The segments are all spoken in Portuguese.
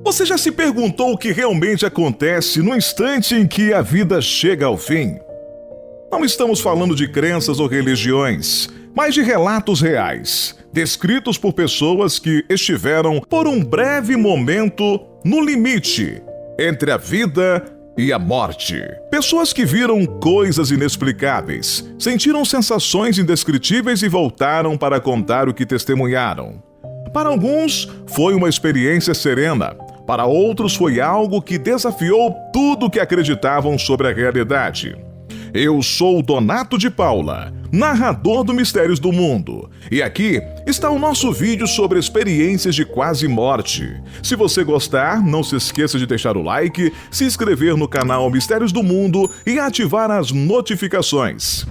Você já se perguntou o que realmente acontece no instante em que a vida chega ao fim? Não estamos falando de crenças ou religiões, mas de relatos reais, descritos por pessoas que estiveram por um breve momento no limite entre a vida e a morte. Pessoas que viram coisas inexplicáveis, sentiram sensações indescritíveis e voltaram para contar o que testemunharam. Para alguns, foi uma experiência serena. Para outros, foi algo que desafiou tudo o que acreditavam sobre a realidade. Eu sou Donato de Paula, narrador do Mistérios do Mundo. E aqui está o nosso vídeo sobre experiências de quase morte. Se você gostar, não se esqueça de deixar o like, se inscrever no canal Mistérios do Mundo e ativar as notificações.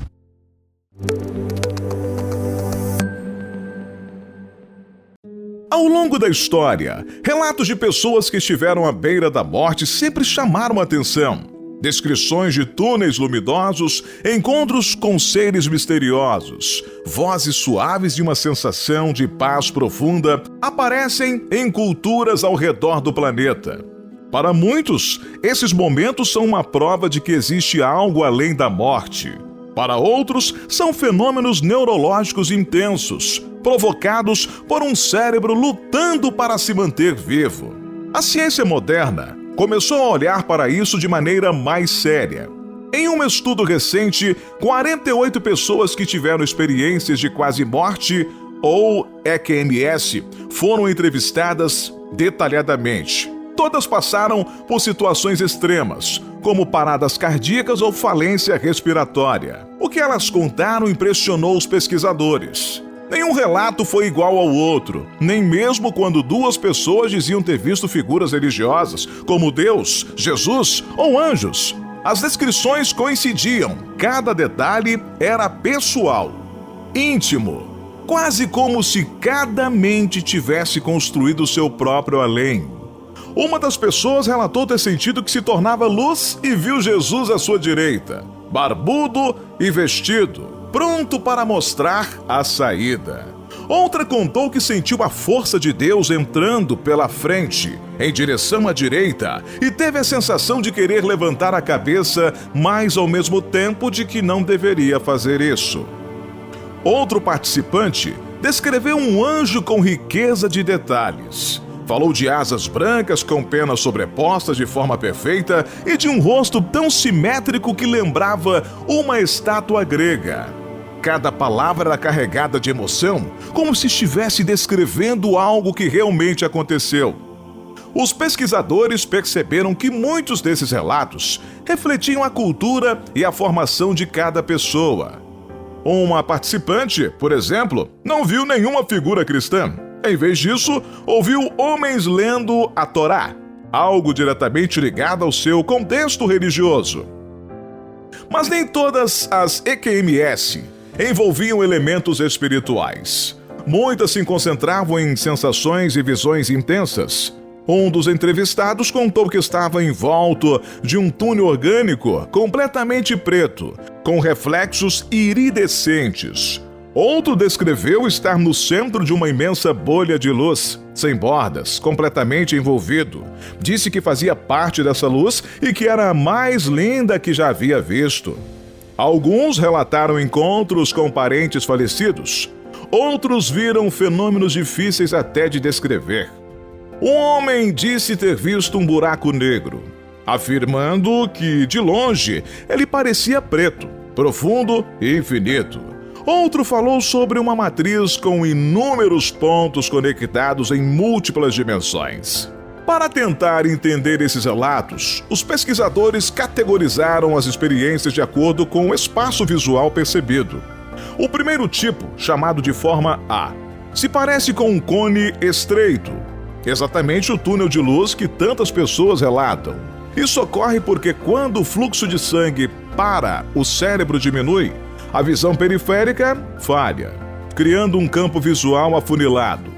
Ao longo da história, relatos de pessoas que estiveram à beira da morte sempre chamaram a atenção. Descrições de túneis luminosos, encontros com seres misteriosos, vozes suaves e uma sensação de paz profunda aparecem em culturas ao redor do planeta. Para muitos, esses momentos são uma prova de que existe algo além da morte. Para outros, são fenômenos neurológicos intensos, provocados por um cérebro lutando para se manter vivo. A ciência moderna começou a olhar para isso de maneira mais séria. Em um estudo recente, 48 pessoas que tiveram experiências de quase morte, ou EQMS, foram entrevistadas detalhadamente. Todas passaram por situações extremas, como paradas cardíacas ou falência respiratória. O que elas contaram impressionou os pesquisadores. Nenhum relato foi igual ao outro, nem mesmo quando duas pessoas diziam ter visto figuras religiosas, como Deus, Jesus ou anjos. As descrições coincidiam, cada detalhe era pessoal, íntimo, quase como se cada mente tivesse construído seu próprio além. Uma das pessoas relatou ter sentido que se tornava luz e viu Jesus à sua direita, barbudo e vestido, pronto para mostrar a saída. Outra contou que sentiu a força de Deus entrando pela frente, em direção à direita, e teve a sensação de querer levantar a cabeça, mas ao mesmo tempo de que não deveria fazer isso. Outro participante descreveu um anjo com riqueza de detalhes. Falou de asas brancas com penas sobrepostas de forma perfeita e de um rosto tão simétrico que lembrava uma estátua grega. Cada palavra era carregada de emoção, como se estivesse descrevendo algo que realmente aconteceu. Os pesquisadores perceberam que muitos desses relatos refletiam a cultura e a formação de cada pessoa. Uma participante, por exemplo, não viu nenhuma figura cristã. Em vez disso, ouviu homens lendo a Torá, algo diretamente ligado ao seu contexto religioso. Mas nem todas as EQMS envolviam elementos espirituais. Muitas se concentravam em sensações e visões intensas. Um dos entrevistados contou que estava em volta de um túnel orgânico completamente preto, com reflexos iridescentes. Outro descreveu estar no centro de uma imensa bolha de luz, sem bordas, completamente envolvido. Disse que fazia parte dessa luz e que era a mais linda que já havia visto. Alguns relataram encontros com parentes falecidos. Outros viram fenômenos difíceis até de descrever. Um homem disse ter visto um buraco negro, afirmando que, de longe, ele parecia preto, profundo e infinito. Outro falou sobre uma matriz com inúmeros pontos conectados em múltiplas dimensões. Para tentar entender esses relatos, os pesquisadores categorizaram as experiências de acordo com o espaço visual percebido. O primeiro tipo, chamado de forma A, se parece com um cone estreito, exatamente o túnel de luz que tantas pessoas relatam. Isso ocorre porque quando o fluxo de sangue para, o cérebro diminui, a visão periférica falha, criando um campo visual afunilado.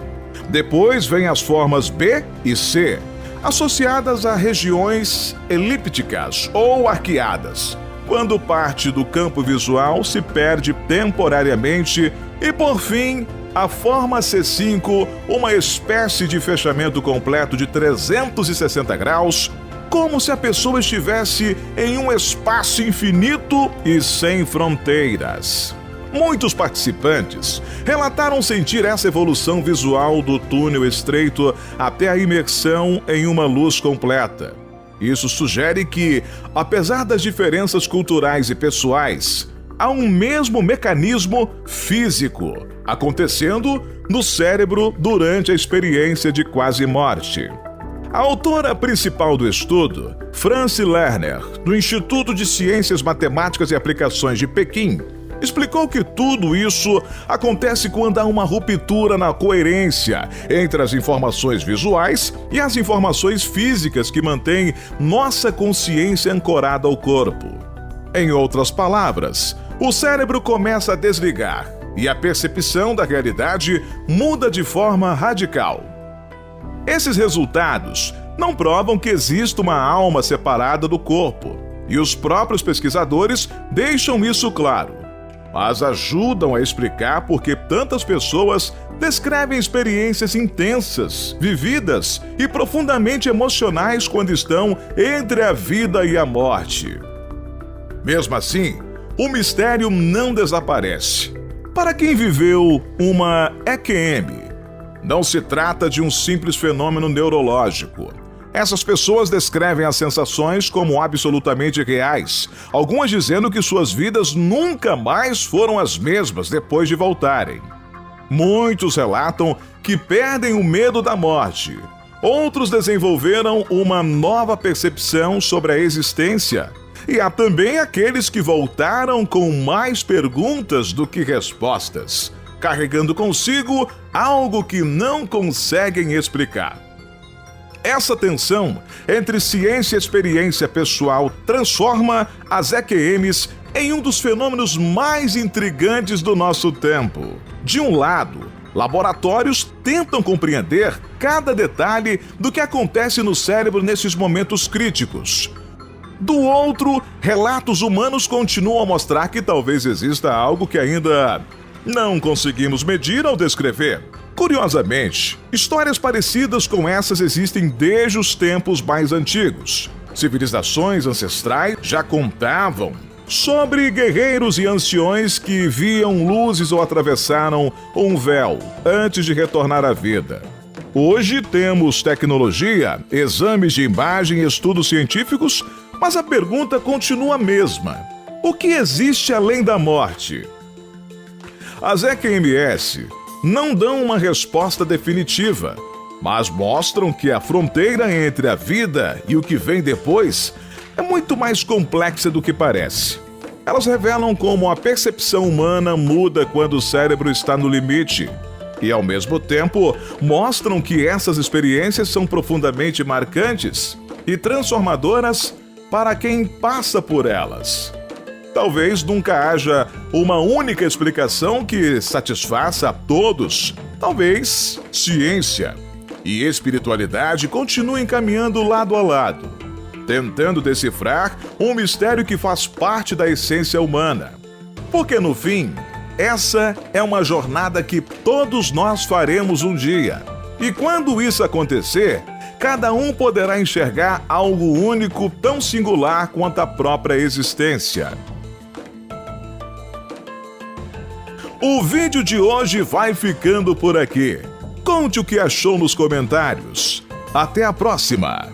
Depois vêm as formas B e C, associadas a regiões elípticas ou arqueadas, quando parte do campo visual se perde temporariamente e, por fim, a forma C5 uma espécie de fechamento completo de 360 graus, como se a pessoa estivesse em um espaço infinito e sem fronteiras. Muitos participantes relataram sentir essa evolução visual do túnel estreito até a imersão em uma luz completa. Isso sugere que, apesar das diferenças culturais e pessoais, há um mesmo mecanismo físico acontecendo no cérebro durante a experiência de quase morte. A autora principal do estudo, Franci Lerner, do Instituto de Ciências Matemáticas e Aplicações de Pequim, explicou que tudo isso acontece quando há uma ruptura na coerência entre as informações visuais e as informações físicas que mantêm nossa consciência ancorada ao corpo. Em outras palavras, o cérebro começa a desligar e a percepção da realidade muda de forma radical. Esses resultados não provam que exista uma alma separada do corpo, e os próprios pesquisadores deixam isso claro, mas ajudam a explicar por que tantas pessoas descrevem experiências intensas, vividas e profundamente emocionais quando estão entre a vida e a morte. Mesmo assim, o mistério não desaparece. Para quem viveu uma EQM, não se trata de um simples fenômeno neurológico. Essas pessoas descrevem as sensações como absolutamente reais, algumas dizendo que suas vidas nunca mais foram as mesmas depois de voltarem. Muitos relatam que perdem o medo da morte. Outros desenvolveram uma nova percepção sobre a existência. E há também aqueles que voltaram com mais perguntas do que respostas, carregando consigo algo que não conseguem explicar. Essa tensão entre ciência e experiência pessoal transforma as EQMs em um dos fenômenos mais intrigantes do nosso tempo. De um lado, laboratórios tentam compreender cada detalhe do que acontece no cérebro nesses momentos críticos. Do outro, relatos humanos continuam a mostrar que talvez exista algo que ainda não conseguimos medir ou descrever. Curiosamente, histórias parecidas com essas existem desde os tempos mais antigos. Civilizações ancestrais já contavam sobre guerreiros e anciões que viam luzes ou atravessaram um véu antes de retornar à vida. Hoje temos tecnologia, exames de imagem e estudos científicos, mas a pergunta continua a mesma: o que existe além da morte? As EQMS não dão uma resposta definitiva, mas mostram que a fronteira entre a vida e o que vem depois é muito mais complexa do que parece. Elas revelam como a percepção humana muda quando o cérebro está no limite e, ao mesmo tempo, mostram que essas experiências são profundamente marcantes e transformadoras para quem passa por elas. Talvez nunca haja uma única explicação que satisfaça a todos. Talvez ciência e espiritualidade continuem caminhando lado a lado, tentando decifrar um mistério que faz parte da essência humana. Porque, no fim, essa é uma jornada que todos nós faremos um dia. E quando isso acontecer, cada um poderá enxergar algo único tão singular quanto a própria existência. O vídeo de hoje vai ficando por aqui. Conte o que achou nos comentários. Até a próxima!